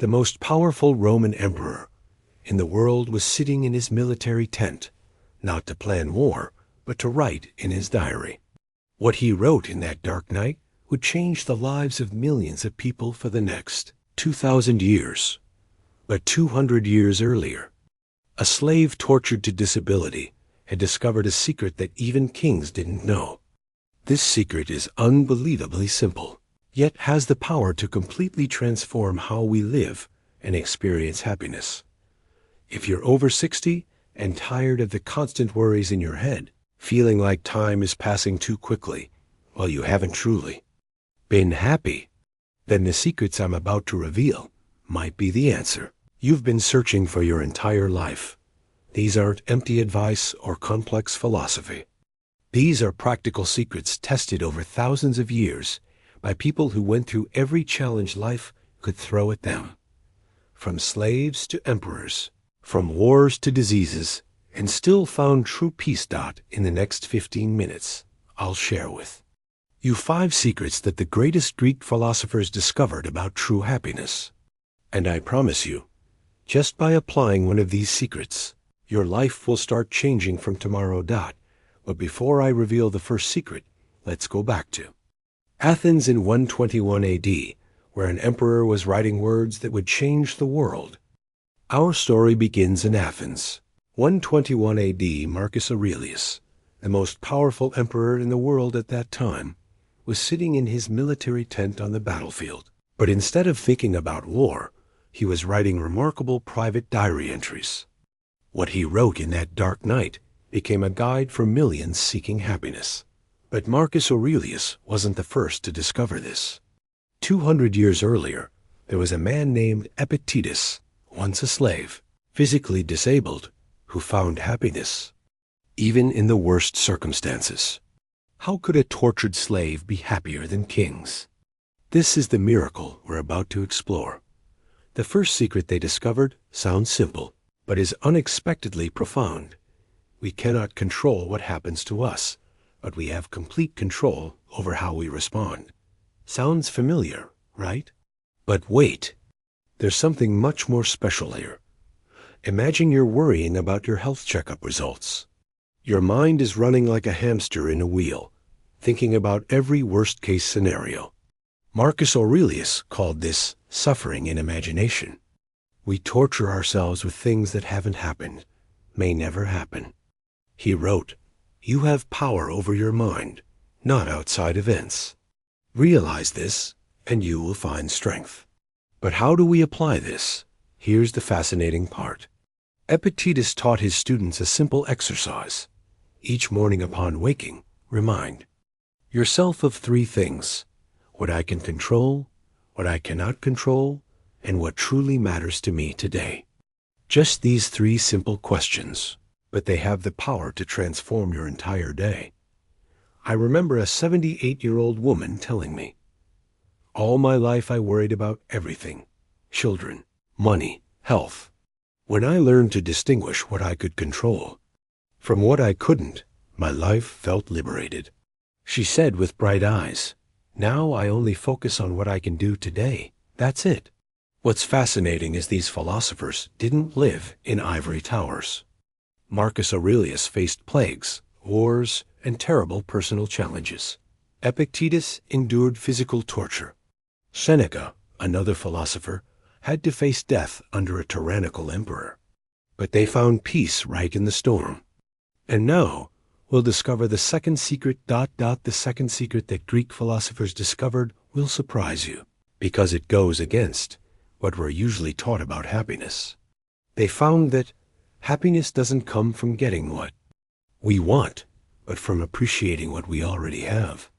The most powerful Roman emperor in the world was sitting in his military tent, not to plan war, but to write in his diary. What he wrote in that dark night would change the lives of millions of people for the next 2,000 years. But 200 years earlier, a slave tortured to disability had discovered a secret that even kings didn't know. This secret is unbelievably simple, yet has the power to completely transform how we live and experience happiness. If you're over 60 and tired of the constant worries in your head, feeling like time is passing too quickly, well, you haven't truly been happy, then the secrets I'm about to reveal might be the answer you've been searching for your entire life. These aren't empty advice or complex philosophy. These are practical secrets tested over thousands of years by people who went through every challenge life could throw at them. From slaves to emperors, from wars to diseases, and still found true peace. In the next 15 minutes, I'll share with you 5 secrets that the greatest Greek philosophers discovered about true happiness. And I promise you, just by applying one of these secrets, your life will start changing from tomorrow. But before I reveal the first secret, let's go back to Athens in 121 AD, where an emperor was writing words that would change the world. Our story begins in Athens. 121 AD, Marcus Aurelius, the most powerful emperor in the world at that time, was sitting in his military tent on the battlefield. But instead of thinking about war, he was writing remarkable private diary entries. What he wrote in that dark night became a guide for millions seeking happiness. But Marcus Aurelius wasn't the first to discover this. 200 years earlier, there was a man named Epictetus, once a slave, physically disabled, who found happiness, even in the worst circumstances. How could a tortured slave be happier than kings? This is the miracle we're about to explore. The first secret they discovered sounds simple, but is unexpectedly profound. We cannot control what happens to us, but we have complete control over how we respond. Sounds familiar, right? But wait, there's something much more special here. Imagine you're worrying about your health checkup results. Your mind is running like a hamster in a wheel, thinking about every worst-case scenario. Marcus Aurelius called this suffering in imagination. We torture ourselves with things that haven't happened, may never happen. He wrote, "You have power over your mind, not outside events. Realize this, and you will find strength." But how do we apply this? Here's the fascinating part. Epictetus taught his students a simple exercise. Each morning upon waking, remind yourself of 3 things: what I can control, what I cannot control, and what truly matters to me today. Just these 3 simple questions, but they have the power to transform your entire day. I remember a 78-year-old woman telling me, "All my life I worried about everything: children, money, health. When I learned to distinguish what I could control from what I couldn't, my life felt liberated." She said with bright eyes, "Now I only focus on what I can do today. That's it." What's fascinating is these philosophers didn't live in ivory towers. Marcus Aurelius faced plagues, wars, and terrible personal challenges. Epictetus endured physical torture. Seneca, another philosopher, had to face death under a tyrannical emperor. But they found peace right in the storm. And now, we'll discover the second secret. The second secret that Greek philosophers discovered will surprise you, because it goes against what we're usually taught about happiness. They found that happiness doesn't come from getting what we want, but from appreciating what we already have.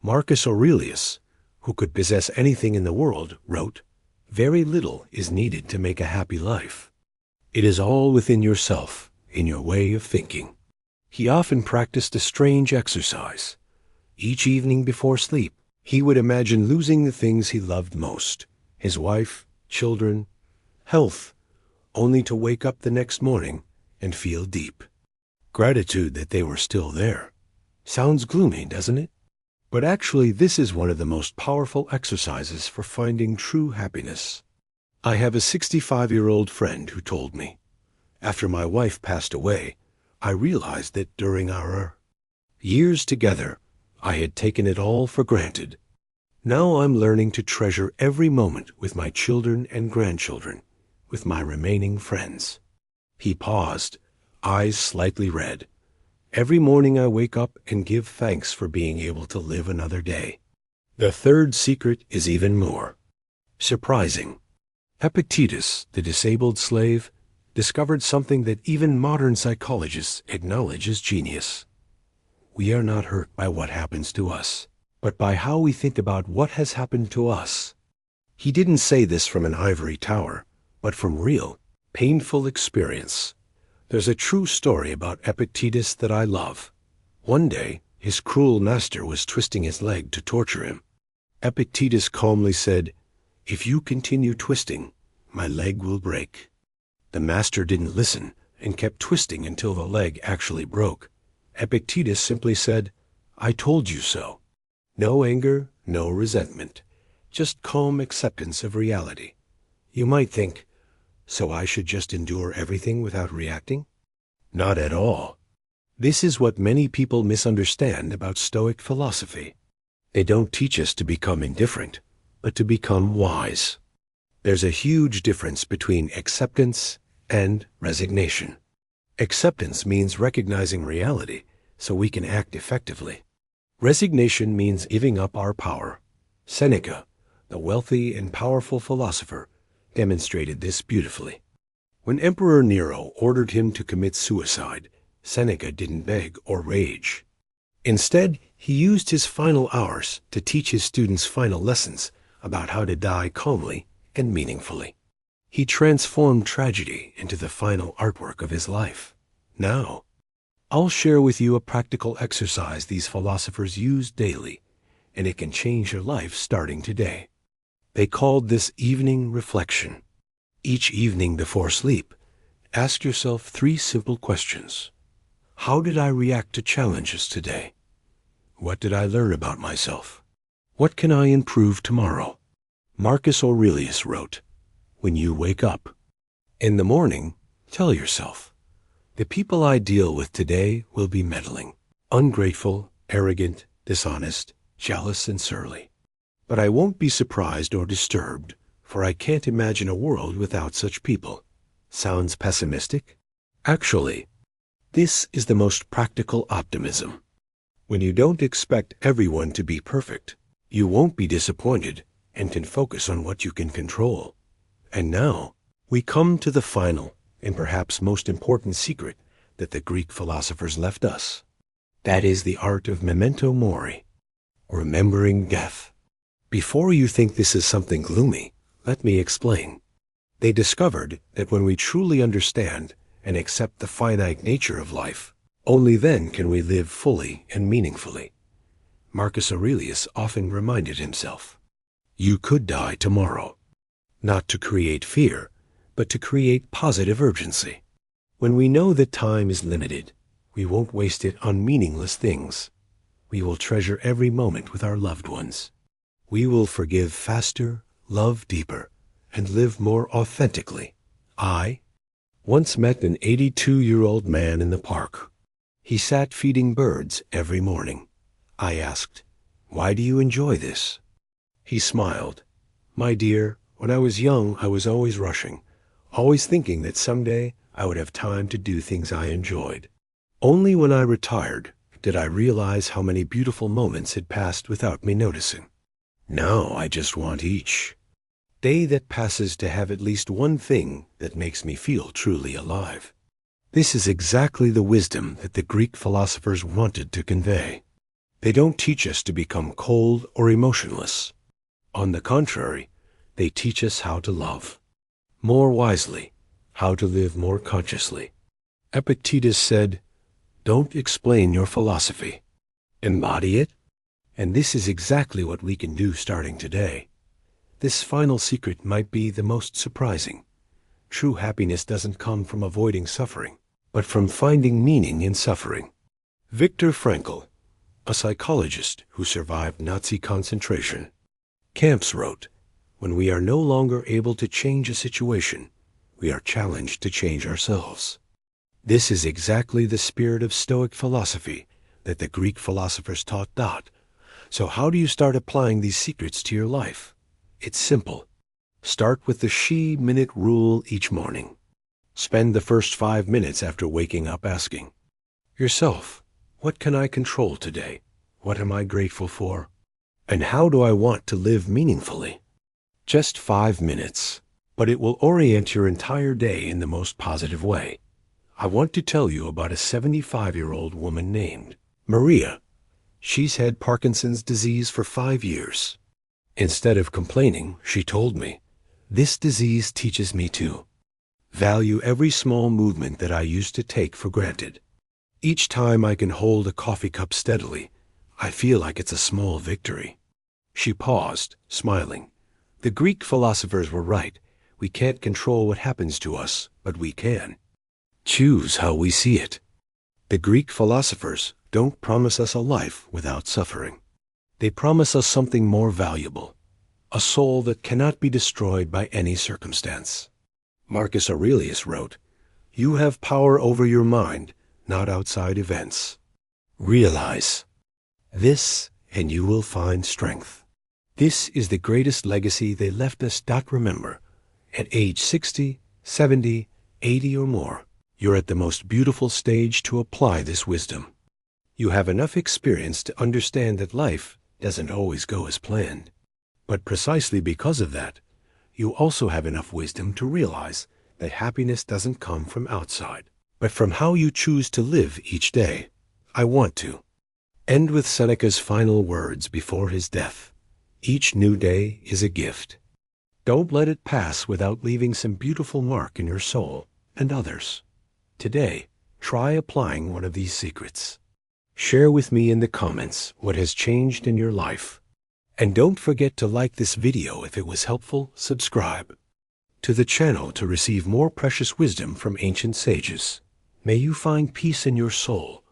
Marcus Aurelius, who could possess anything in the world, wrote, "Very little is needed to make a happy life. It is all within yourself, in your way of thinking." He often practiced a strange exercise. Each evening before sleep, he would imagine losing the things he loved most: his wife, children, health, only to wake up the next morning and feel deep gratitude that they were still there. Sounds gloomy, doesn't it? But actually, this is one of the most powerful exercises for finding true happiness. I have a 65-year-old friend who told me, after my wife passed away, I realized that during our years together, I had taken it all for granted. Now I'm learning to treasure every moment with my children and grandchildren, with my remaining friends. He paused, eyes slightly red. Every morning I wake up and give thanks for being able to live another day. The third secret is even more surprising. Epictetus, the disabled slave, discovered something that even modern psychologists acknowledge as genius. We are not hurt by what happens to us, but by how we think about what has happened to us. He didn't say this from an ivory tower, but from real, painful experience. There's a true story about Epictetus that I love. One day, his cruel master was twisting his leg to torture him. Epictetus calmly said, "If you continue twisting, my leg will break." The master didn't listen and kept twisting until the leg actually broke. Epictetus simply said, "I told you so." No anger, no resentment, just calm acceptance of reality. You might think, so I should just endure everything without reacting? Not at all. This is what many people misunderstand about Stoic philosophy. They don't teach us to become indifferent, but to become wise. There's a huge difference between acceptance and resignation. Acceptance means recognizing reality so we can act effectively. Resignation means giving up our power. Seneca, the wealthy and powerful philosopher, demonstrated this beautifully. When Emperor Nero ordered him to commit suicide, Seneca didn't beg or rage. Instead, he used his final hours to teach his students final lessons about how to die calmly and meaningfully. He transformed tragedy into the final artwork of his life. Now, I'll share with you a practical exercise these philosophers use daily, and it can change your life starting today. They called this evening reflection. Each evening before sleep, ask yourself 3 simple questions. How did I react to challenges today? What did I learn about myself? What can I improve tomorrow? Marcus Aurelius wrote, "When you wake up, in the morning, tell yourself, the people I deal with today will be meddling, ungrateful, arrogant, dishonest, jealous, and surly. But I won't be surprised or disturbed, for I can't imagine a world without such people." Sounds pessimistic? Actually, this is the most practical optimism. When you don't expect everyone to be perfect, you won't be disappointed and can focus on what you can control. And now, we come to the final and perhaps most important secret that the Greek philosophers left us. That is the art of memento mori, remembering death. Before you think this is something gloomy, let me explain. They discovered that when we truly understand and accept the finite nature of life, only then can we live fully and meaningfully. Marcus Aurelius often reminded himself, "You could die tomorrow," not to create fear, but to create positive urgency. When we know that time is limited, we won't waste it on meaningless things. We will treasure every moment with our loved ones. We will forgive faster, love deeper, and live more authentically. I once met an 82-year-old man in the park. He sat feeding birds every morning. I asked, "Why do you enjoy this?" He smiled. "My dear, when I was young, I was always rushing, always thinking that someday I would have time to do things I enjoyed. Only when I retired did I realize how many beautiful moments had passed without me noticing. Now I just want each day that passes to have at least one thing that makes me feel truly alive." This is exactly the wisdom that the Greek philosophers wanted to convey. They don't teach us to become cold or emotionless. On the contrary, they teach us how to love more wisely, how to live more consciously. Epictetus said, "Don't explain your philosophy. Embody it." And this is exactly what we can do starting today. This final secret might be the most surprising. True happiness doesn't come from avoiding suffering, but from finding meaning in suffering. Viktor Frankl, a psychologist who survived Nazi concentration camps, wrote, When we are no longer able to change a situation, we are challenged to change ourselves. This is exactly the spirit of Stoic philosophy that the Greek philosophers taught Dot. So how do you start applying these secrets to your life? It's simple. Start with the she-minute rule each morning. Spend the first 5 minutes after waking up asking yourself, what can I control today? What am I grateful for? And how do I want to live meaningfully? Just 5 minutes, but it will orient your entire day in the most positive way. I want to tell you about a 75-year-old woman named Maria. She's had Parkinson's disease for 5 years. Instead of complaining, she told me, this disease teaches me to value every small movement that I used to take for granted. Each time I can hold a coffee cup steadily, I feel like it's a small victory. She paused, smiling. The Greek philosophers were right. We can't control what happens to us, but we can choose how we see it. The Greek philosophers don't promise us a life without suffering. They promise us something more valuable, a soul that cannot be destroyed by any circumstance. Marcus Aurelius wrote, "You have power over your mind, not outside events. Realize this, and you will find strength." This is the greatest legacy they left us. Remember, at age 60, 70, 80 or more, you're at the most beautiful stage to apply this wisdom. You have enough experience to understand that life doesn't always go as planned. But precisely because of that, you also have enough wisdom to realize that happiness doesn't come from outside, but from how you choose to live each day. I want to end with Seneca's final words before his death. Each new day is a gift. Don't let it pass without leaving some beautiful mark in your soul and others. Today, try applying one of these secrets. Share with me in the comments what has changed in your life. And don't forget to like this video if it was helpful. Subscribe to the channel to receive more precious wisdom from ancient sages. May you find peace in your soul,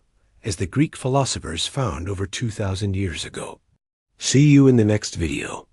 as the Greek philosophers found over 2,000 years ago. See you in the next video.